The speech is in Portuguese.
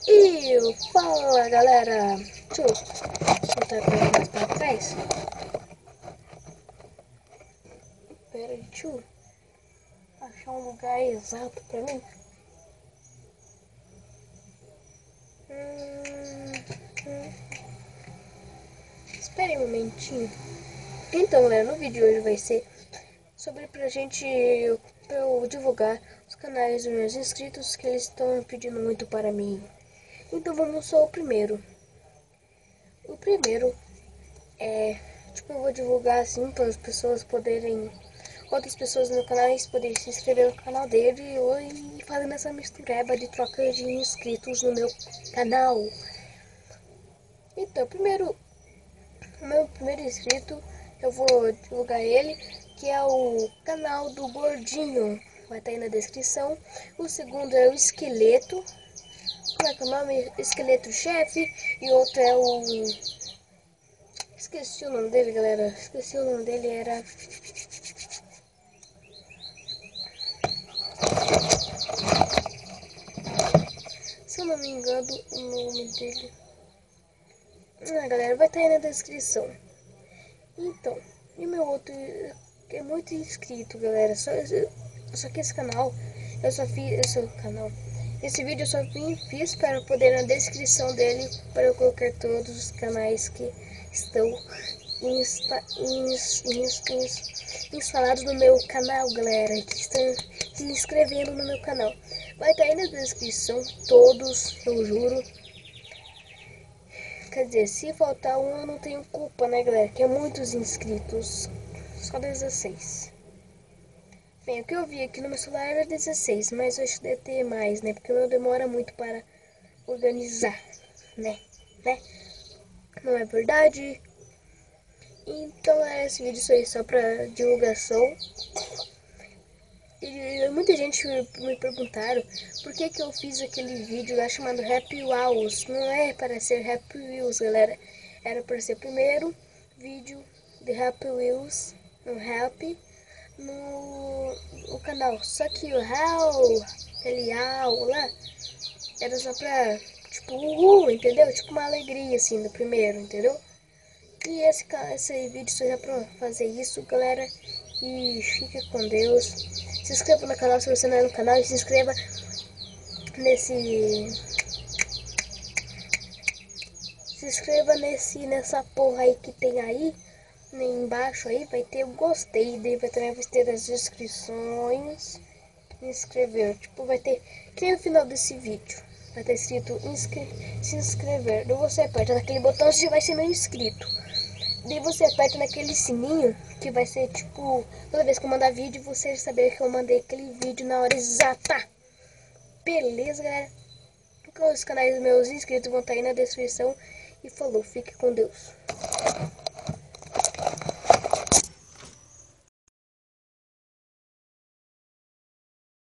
E fala galera, deixa eu botar a coisa mais pra trás. Pera aí, deixa eu achar um lugar exato pra mim. Espera aí um momentinho. Então galera, no vídeo de hoje vai ser sobre pra eu divulgar os canais dos meus inscritos que eles estão pedindo muito para mim. Então vamos só ao primeiro. O primeiro é, tipo, eu vou divulgar assim para as pessoas poderem, outras pessoas no canal poderem se inscrever no canal dele e fazendo essa mistureba de troca de inscritos no meu canal. Então, o meu primeiro inscrito, eu vou divulgar ele, que é o canal do Gordinho. Vai estar aí na descrição. O segundo é o Esqueleto. Como é que é o nome? Esqueleto Chefe. E outro é o... Esqueci o nome dele, galera. Esqueci o nome dele, era... Se eu não me engano, o nome dele... galera, vai estar aí na descrição. Então, e o meu outro... É muito inscrito, galera. Só que esse canal... Eu só fiz... Esse vídeo eu só fiz para poder na descrição dele, para eu colocar todos os canais que estão instalados no meu canal, galera, que estão se inscrevendo no meu canal. Vai estar aí na descrição todos, eu juro. Quer dizer, se faltar um eu não tenho culpa, né, galera, que é muitos inscritos, só 16. Bem, o que eu vi aqui no meu celular era 16, mas eu acho que deve ter mais, né? Porque não demora muito para organizar, né? Não é verdade? Então esse vídeo foi só pra divulgação. E muita gente me perguntaram por que eu fiz aquele vídeo lá chamado Happy Wheels. Não é para ser Happy Wheels, galera. Era para ser o primeiro vídeo de Happy Wheels, no Happy, no canal. Só que o How lá, era só pra, tipo, uhul, entendeu? Tipo uma alegria, assim, no primeiro, entendeu? E esse vídeo só é pra fazer isso, galera. E fica com Deus. Se inscreva no canal se você não é no canal. E se inscreva nesse... Se inscreva nessa porra aí que tem aí. Embaixo aí vai ter o gostei. Daí vai também vai ter as inscrições. Inscrever. Tipo, vai ter... Que nem no final desse vídeo. Vai ter escrito se inscrever. Daí você aperta naquele botão, você vai ser meu inscrito. Daí você aperta naquele sininho, que vai ser tipo, toda vez que eu mandar vídeo, você saber que eu mandei aquele vídeo na hora exata. Beleza, galera? Então, os canais dos meus inscritos vão estar aí na descrição. E falou, fique com Deus.